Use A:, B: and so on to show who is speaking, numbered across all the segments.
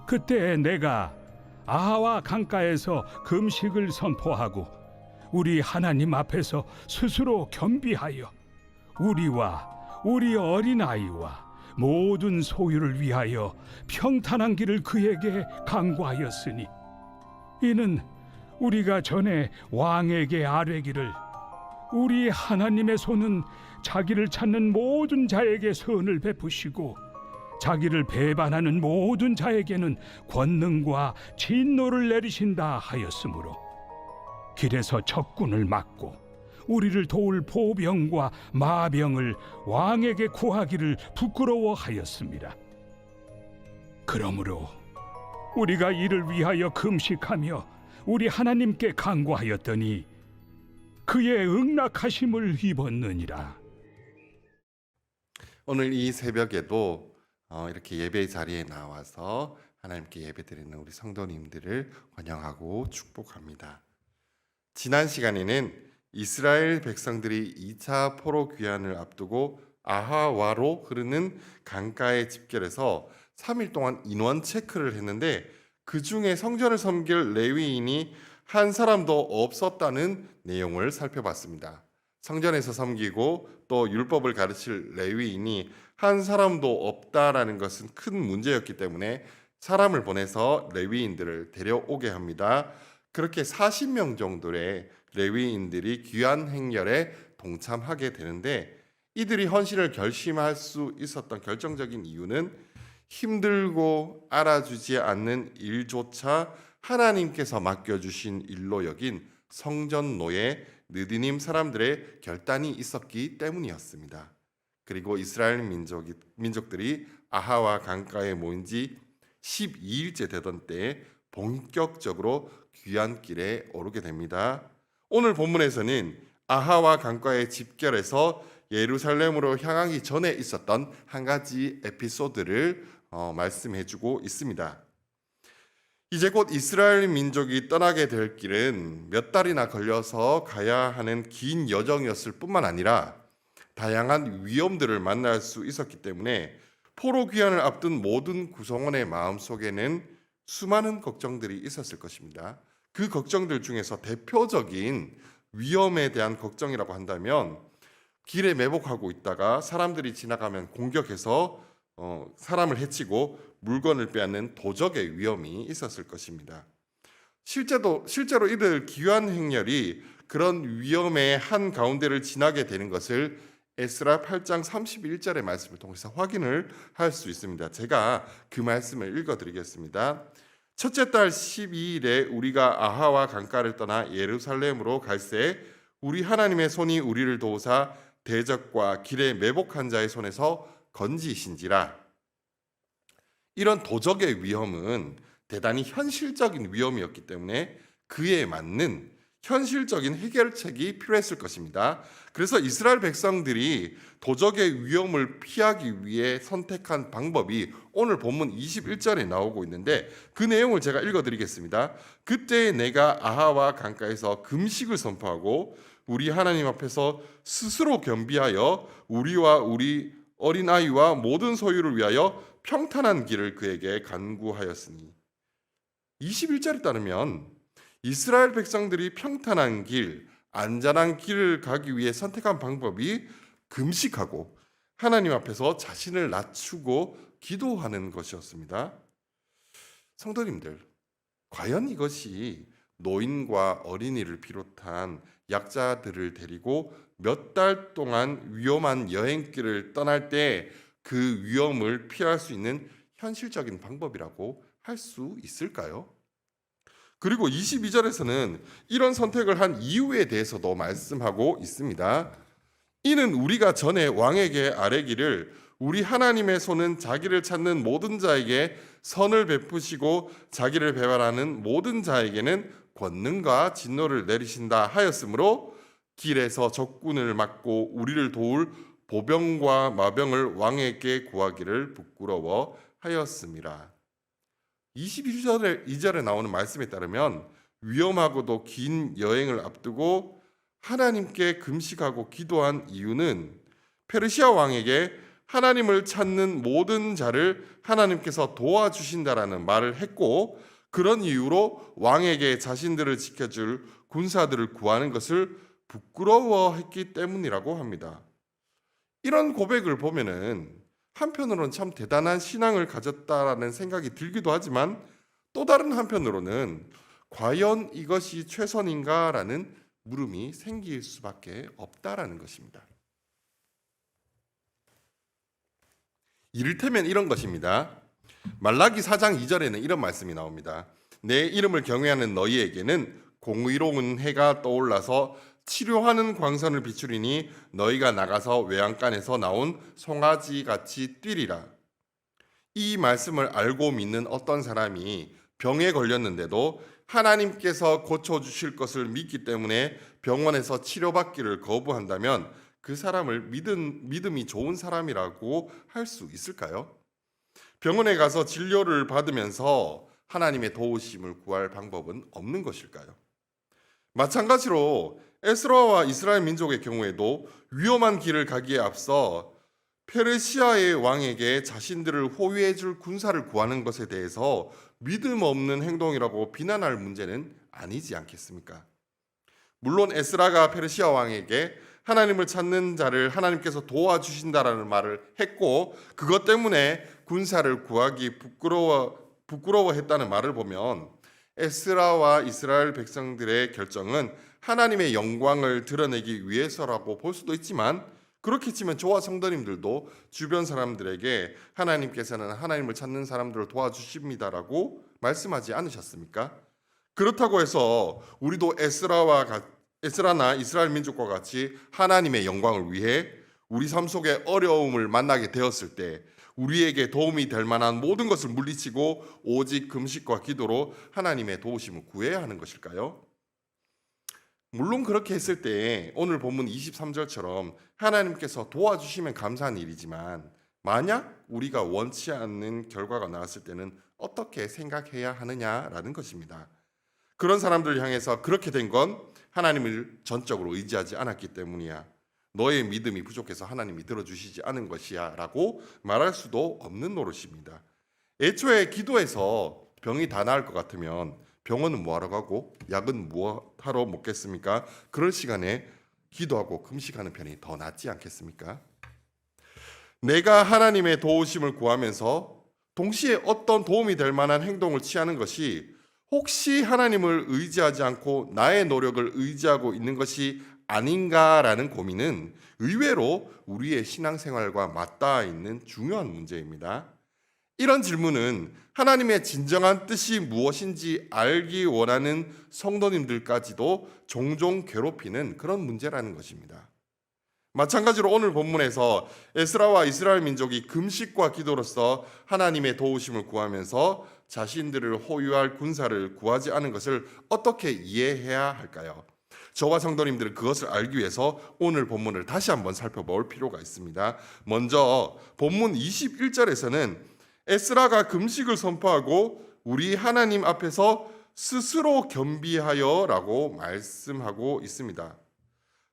A: 그때 내가 아하와 강가에서 금식을 선포하고 우리 하나님 앞에서 스스로 겸비하여 우리와 우리 어린아이와 모든 소유를 위하여 평탄한 길을 그에게 간구하였으니 이는 우리가 전에 왕에게 아뢰기를 우리 하나님의 손은 자기를 찾는 모든 자에게 선을 베푸시고 자기를 배반하는 모든 자에게는 권능과 진노를 내리신다 하였으므로 길에서 적군을 막고 우리를 도울 보병과 마병을 왕에게 구하기를 부끄러워하였습니다. 그러므로 우리가 이를 위하여 금식하며 우리 하나님께 간구하였더니 그의 응낙하심을 입었느니라.
B: 오늘 이 새벽에도 이렇게 예배 자리에 나와서 하나님께 예배드리는 우리 성도님들을 환영하고 축복합니다. 지난 시간에는 이스라엘 백성들이 2차 포로 귀환을 앞두고 아하와로 흐르는 강가에 집결해서 3일 동안 인원 체크를 했는데 그 중에 성전을 섬길 레위인이 한 사람도 없었다는 내용을 살펴봤습니다. 성전에서 섬기고 또 율법을 가르칠 레위인이 한 사람도 없다라는 것은 큰 문제였기 때문에 사람을 보내서 레위인들을 데려오게 합니다. 그렇게 40명 정도의 레위인들이 귀환 행렬에 동참하게 되는데 이들이 헌신을 결심할 수 있었던 결정적인 이유는 힘들고 알아주지 않는 일조차 하나님께서 맡겨주신 일로 여긴 성전 노예 느디님 사람들의 결단이 있었기 때문이었습니다. 그리고 이스라엘 민족들이 아하와 강가에 모인 지 12일째 되던 때에 본격적으로 귀환길에 오르게 됩니다. 오늘 본문에서는 아하와 강가에 집결해서 예루살렘으로 향하기 전에 있었던 한 가지 에피소드를 말씀해주고 있습니다. 이제 곧 이스라엘 민족이 떠나게 될 길은 몇 달이나 걸려서 가야 하는 긴 여정이었을 뿐만 아니라 다양한 위험들을 만날 수 있었기 때문에 포로 귀환을 앞둔 모든 구성원의 마음속에는 수많은 걱정들이 있었을 것입니다. 그 걱정들 중에서 대표적인 위험에 대한 걱정이라고 한다면 길에 매복하고 있다가 사람들이 지나가면 공격해서 사람을 해치고 물건을 빼앗는 도적의 위험이 있었을 것입니다. 실제로 이들 귀환 행렬이 그런 위험의 한 가운데를 지나게 되는 것을 에스라 8장 31절의 말씀을 통해서 확인을 할 수 있습니다. 제가 그 말씀을 읽어드리겠습니다. 첫째 달 12일에 우리가 아하와 강가를 떠나 예루살렘으로 갈새 우리 하나님의 손이 우리를 도우사 대적과 길에 매복한 자의 손에서 건지신지라. 이런 도적의 위험은 대단히 현실적인 위험이었기 때문에 그에 맞는 현실적인 해결책이 필요했을 것입니다. 그래서 이스라엘 백성들이 도적의 위험을 피하기 위해 선택한 방법이 오늘 본문 21절에 나오고 있는데 그 내용을 제가 읽어드리겠습니다. 그때 내가 아하와 강가에서 금식을 선포하고 우리 하나님 앞에서 스스로 겸비하여 우리와 우리 어린아이와 모든 소유를 위하여 평탄한 길을 그에게 간구하였으니 21절에 따르면 이스라엘 백성들이 평탄한 길, 안전한 길을 가기 위해 선택한 방법이 금식하고 하나님 앞에서 자신을 낮추고 기도하는 것이었습니다. 성도님들, 과연 이것이 노인과 어린이를 비롯한 약자들을 데리고 몇 달 동안 위험한 여행길을 떠날 때 그 위험을 피할 수 있는 현실적인 방법이라고 할 수 있을까요? 그리고 22절에서는 이런 선택을 한 이유에 대해서도 말씀하고 있습니다. 이는 우리가 전에 왕에게 아뢰기를 우리 하나님의 손은 자기를 찾는 모든 자에게 선을 베푸시고 자기를 배반하는 모든 자에게는 권능과 진노를 내리신다 하였으므로 길에서 적군을 막고 우리를 도울 보병과 마병을 왕에게 구하기를 부끄러워 하였습니다. 22절에 나오는 말씀에 따르면 위험하고도 긴 여행을 앞두고 하나님께 금식하고 기도한 이유는 페르시아 왕에게 하나님을 찾는 모든 자를 하나님께서 도와주신다라는 말을 했고, 그런 이유로 왕에게 자신들을 지켜줄 군사들을 구하는 것을 부끄러워했기 때문이라고 합니다. 이런 고백을 보면은 한편으로는 참 대단한 신앙을 가졌다라는 생각이 들기도 하지만, 또 다른 한편으로는 과연 이것이 최선인가라는 물음이 생길 수밖에 없다라는 것입니다. 이를테면 이런 것입니다. 말라기 4장 2절에는 이런 말씀이 나옵니다. 내 이름을 경외하는 너희에게는 공의로운 해가 떠올라서 치료하는 광선을 비추리니 너희가 나가서 외양간에서 나온 송아지 같이 뛰리라. 이 말씀을 알고 믿는 어떤 사람이 병에 걸렸는데도 하나님께서 고쳐주실 것을 믿기 때문에 병원에서 치료받기를 거부한다면 그 사람을 믿음이 좋은 사람이라고 할 수 있을까요? 병원에 가서 진료를 받으면서 하나님의 도우심을 구할 방법은 없는 것일까요? 마찬가지로 에스라와 이스라엘 민족의 경우에도 위험한 길을 가기에 앞서 페르시아의 왕에게 자신들을 호위해 줄 군사를 구하는 것에 대해서 믿음 없는 행동이라고 비난할 문제는 아니지 않겠습니까? 물론 에스라가 페르시아 왕에게 하나님을 찾는 자를 하나님께서 도와주신다라는 말을 했고, 그것 때문에 군사를 구하기 부끄러워했다는 말을 보면 에스라와 이스라엘 백성들의 결정은 하나님의 영광을 드러내기 위해서라고 볼 수도 있지만, 그렇게 치면 저와 성도님들도 주변 사람들에게 하나님께서는 하나님을 찾는 사람들을 도와주십니다라고 말씀하지 않으셨습니까? 그렇다고 해서 우리도 에스라나 이스라엘 민족과 같이 하나님의 영광을 위해 우리 삶 속에 어려움을 만나게 되었을 때 우리에게 도움이 될 만한 모든 것을 물리치고 오직 금식과 기도로 하나님의 도우심을 구해야 하는 것일까요? 물론 그렇게 했을 때 오늘 본문 23절처럼 하나님께서 도와주시면 감사한 일이지만, 만약 우리가 원치 않는 결과가 나왔을 때는 어떻게 생각해야 하느냐라는 것입니다. 그런 사람들을 향해서 그렇게 된 건 하나님을 전적으로 의지하지 않았기 때문이야, 너의 믿음이 부족해서 하나님이 들어주시지 않은 것이야 라고 말할 수도 없는 노릇입니다. 애초에 기도해서 병이 다 나을 것 같으면 병원은 뭐하러 가고 약은 뭐하러 먹겠습니까? 그럴 시간에 기도하고 금식하는 편이 더 낫지 않겠습니까? 내가 하나님의 도우심을 구하면서 동시에 어떤 도움이 될 만한 행동을 취하는 것이 혹시 하나님을 의지하지 않고 나의 노력을 의지하고 있는 것이 아닌가라는 고민은 의외로 우리의 신앙생활과 맞닿아 있는 중요한 문제입니다. 이런 질문은 하나님의 진정한 뜻이 무엇인지 알기 원하는 성도님들까지도 종종 괴롭히는 그런 문제라는 것입니다. 마찬가지로 오늘 본문에서 에스라와 이스라엘 민족이 금식과 기도로서 하나님의 도우심을 구하면서 자신들을 호위할 군사를 구하지 않은 것을 어떻게 이해해야 할까요? 저와 성도님들은 그것을 알기 위해서 오늘 본문을 다시 한번 살펴볼 필요가 있습니다. 먼저 본문 21절에서는 에스라가 금식을 선포하고 우리 하나님 앞에서 스스로 겸비하여라고 말씀하고 있습니다.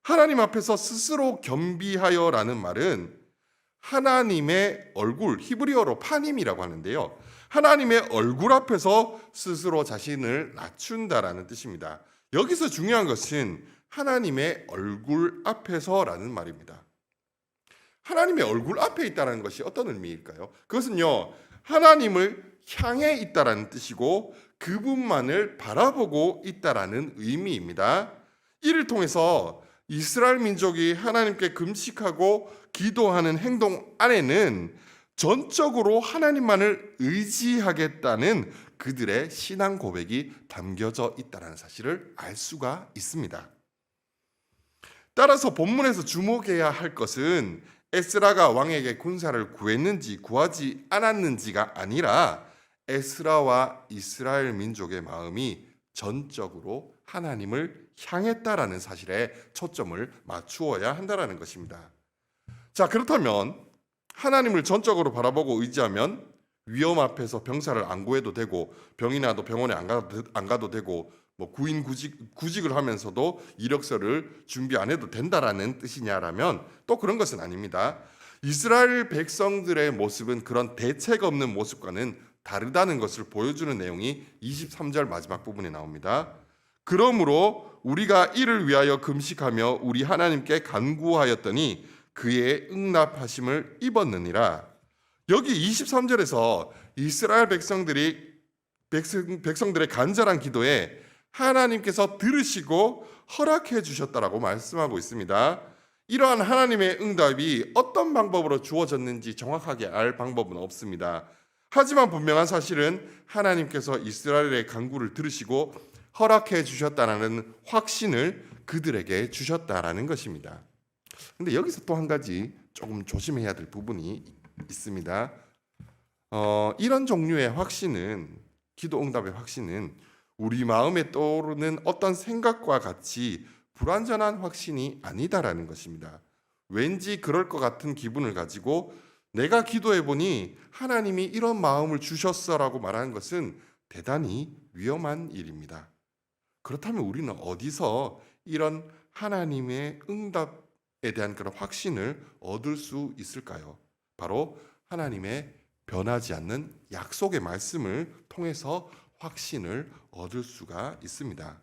B: 하나님 앞에서 스스로 겸비하여라는 말은 하나님의 얼굴, 히브리어로 파님이라고 하는데요, 하나님의 얼굴 앞에서 스스로 자신을 낮춘다라는 뜻입니다. 여기서 중요한 것은 하나님의 얼굴 앞에서라는 말입니다. 하나님의 얼굴 앞에 있다는 것이 어떤 의미일까요? 그것은요, 하나님을 향해 있다라는 뜻이고 그분만을 바라보고 있다라는 의미입니다. 이를 통해서 이스라엘 민족이 하나님께 금식하고 기도하는 행동 안에는 전적으로 하나님만을 의지하겠다는 그들의 신앙 고백이 담겨져 있다는 사실을 알 수가 있습니다. 따라서 본문에서 주목해야 할 것은 에스라가 왕에게 군사를 구했는지 구하지 않았는지가 아니라 에스라와 이스라엘 민족의 마음이 전적으로 하나님을 향했다라는 사실에 초점을 맞추어야 한다라는 것입니다. 자, 그렇다면 하나님을 전적으로 바라보고 의지하면 위험 앞에서 병사를 안 구해도 되고 병이 나도 병원에 안 가도 되고 구인 구직을 하면서도 이력서를 준비 안 해도 된다라는 뜻이냐라면 또 그런 것은 아닙니다. 이스라엘 백성들의 모습은 그런 대책 없는 모습과는 다르다는 것을 보여주는 내용이 23절 마지막 부분에 나옵니다. 그러므로 우리가 이를 위하여 금식하며 우리 하나님께 간구하였더니 그의 응답하심을 입었느니라. 여기 23절에서 이스라엘 백성들의 간절한 기도에 하나님께서 들으시고 허락해 주셨다라고 말씀하고 있습니다. 이러한 하나님의 응답이 어떤 방법으로 주어졌는지 정확하게 알 방법은 없습니다. 하지만 분명한 사실은 하나님께서 이스라엘의 간구를 들으시고 허락해 주셨다는 확신을 그들에게 주셨다라는 것입니다. 근데 여기서 또 한 가지 조금 조심해야 될 부분이 있습니다. 이런 종류의 확신은, 기도 응답의 확신은 우리 마음에 떠오르는 어떤 생각과 같이 불완전한 확신이 아니다라는 것입니다. 왠지 그럴 것 같은 기분을 가지고 내가 기도해 보니 하나님이 이런 마음을 주셨어라고 말하는 것은 대단히 위험한 일입니다. 그렇다면 우리는 어디서 이런 하나님의 응답에 대한 그런 확신을 얻을 수 있을까요? 바로 하나님의 변하지 않는 약속의 말씀을 통해서 확신을 얻을 수가 있습니다.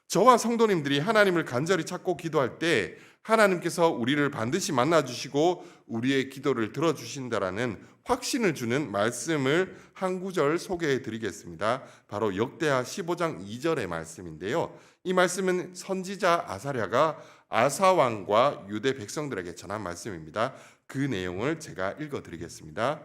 B: 저와 성도님들이 하나님을 간절히 찾고 기도할 때 하나님께서 우리를 반드시 만나주시고 우리의 기도를 들어주신다라는 확신을 주는 말씀을 한 구절 소개해 드리겠습니다. 바로 역대하 15장 2절의 말씀인데요. 이 말씀은 선지자 아사랴가 아사 왕과 유대 백성들에게 전한 말씀입니다. 그 내용을 제가 읽어 드리겠습니다.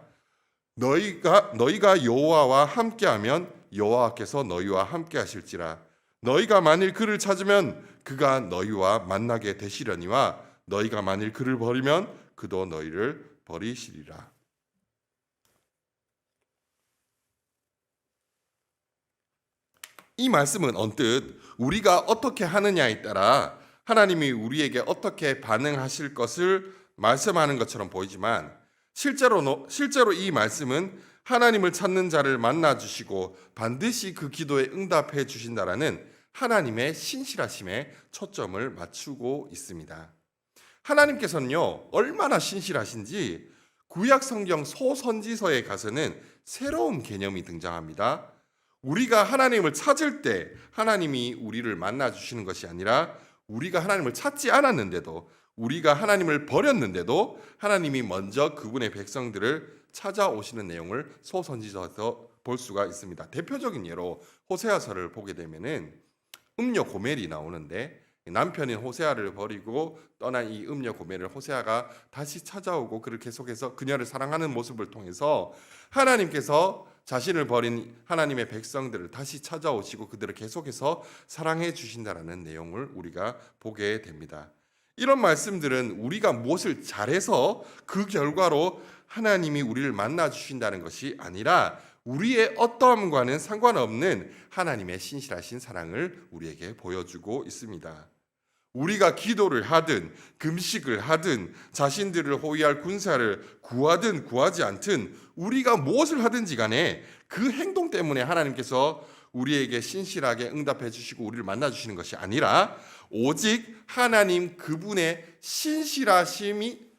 B: 너희가 여호와와 함께하면 여호와께서 너희와 함께하실지라. 너희가 만일 그를 찾으면 그가 너희와 만나게 되시려니와 너희가 만일 그를 버리면 그도 너희를 버리시리라. 이 말씀은 언뜻 우리가 어떻게 하느냐에 따라 하나님이 우리에게 어떻게 반응하실 것을 말씀하는 것처럼 보이지만 실제로 이 말씀은 하나님을 찾는 자를 만나 주시고 반드시 그 기도에 응답해 주신다라는 하나님의 신실하심에 초점을 맞추고 있습니다. 하나님께서는요, 얼마나 신실하신지 구약 성경 소선지서에 가서는 새로운 개념이 등장합니다. 우리가 하나님을 찾을 때 하나님이 우리를 만나 주시는 것이 아니라 우리가 하나님을 찾지 않았는데도, 우리가 하나님을 버렸는데도 하나님이 먼저 그분의 백성들을 찾아오시는 내용을 소선지서에서 볼 수가 있습니다. 대표적인 예로 호세아서를 보게 되면은 음녀 고멜이 나오는데 남편인 호세아를 버리고 떠난 이 음녀 고멜을 호세아가 다시 찾아오고 그를 계속해서 그녀를 사랑하는 모습을 통해서 하나님께서 자신을 버린 하나님의 백성들을 다시 찾아오시고 그들을 계속해서 사랑해 주신다라는 내용을 우리가 보게 됩니다. 이런 말씀들은 우리가 무엇을 잘해서 그 결과로 하나님이 우리를 만나 주신다는 것이 아니라 우리의 어떠함과는 상관없는 하나님의 신실하신 사랑을 우리에게 보여주고 있습니다. 우리가 기도를 하든 금식을 하든 자신들을 호위할 군사를 구하든 구하지 않든 우리가 무엇을 하든지 간에 그 행동 때문에 하나님께서 우리에게 신실하게 응답해 주시고 우리를 만나 주시는 것이 아니라 오직 하나님 그분의 신실하심이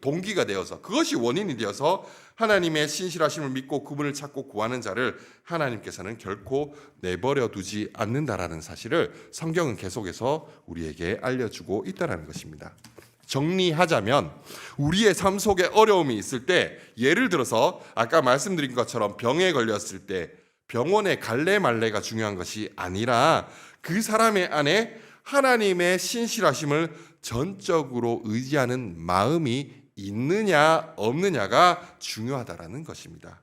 B: 동기가 되어서, 그것이 원인이 되어서 하나님의 신실하심을 믿고 그분을 찾고 구하는 자를 하나님께서는 결코 내버려 두지 않는다라는 사실을 성경은 계속해서 우리에게 알려주고 있다는 것입니다. 정리하자면 우리의 삶 속에 어려움이 있을 때, 예를 들어서 아까 말씀드린 것처럼 병에 걸렸을 때 병원에 갈래 말래가 중요한 것이 아니라 그 사람의 안에 하나님의 신실하심을 전적으로 의지하는 마음이 있느냐 없느냐가 중요하다라는 것입니다.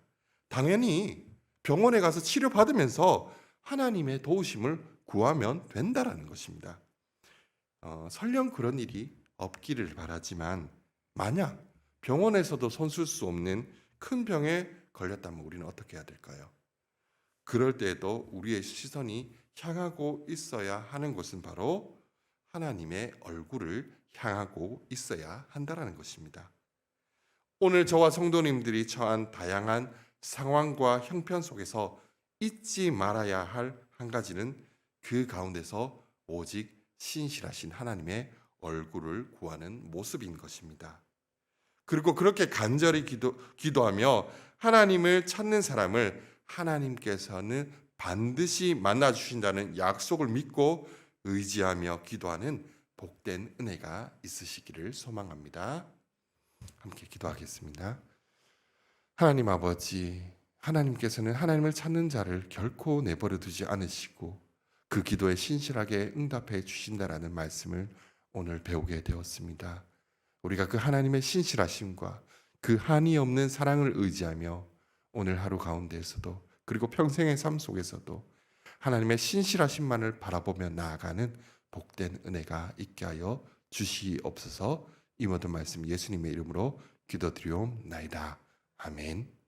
B: 당연히 병원에 가서 치료받으면서 하나님의 도우심을 구하면 된다라는 것입니다. 설령 그런 일이 없기를 바라지만 만약 병원에서도 손쓸 수 없는 큰 병에 걸렸다면 우리는 어떻게 해야 될까요? 그럴 때에도 우리의 시선이 향하고 있어야 하는 곳은 바로 하나님의 얼굴을 향하고 있어야 한다라는 것입니다. 오늘 저와 성도님들이 처한 다양한 상황과 형편 속에서 잊지 말아야 할 한 가지는 그 가운데서 오직 신실하신 하나님의 얼굴을 구하는 모습인 것입니다. 그리고 그렇게 간절히 기도하며 하나님을 찾는 사람을 하나님께서는 반드시 만나 주신다는 약속을 믿고 의지하며 기도하는 복된 은혜가 있으시기를 소망합니다. 함께 기도하겠습니다. 하나님 아버지, 하나님께서는 하나님을 찾는 자를 결코 내버려 두지 않으시고 그 기도에 신실하게 응답해 주신다라는 말씀을 오늘 배우게 되었습니다. 우리가 그 하나님의 신실하심과 그 한이 없는 사랑을 의지하며 오늘 하루 가운데에서도 그리고 평생의 삶 속에서도 하나님의 신실하심만을 바라보며 나아가는 복된 은혜가 있게 하여 주시옵소서. 이 모든 말씀 예수님의 이름으로 기도드리옵나이다. 아멘.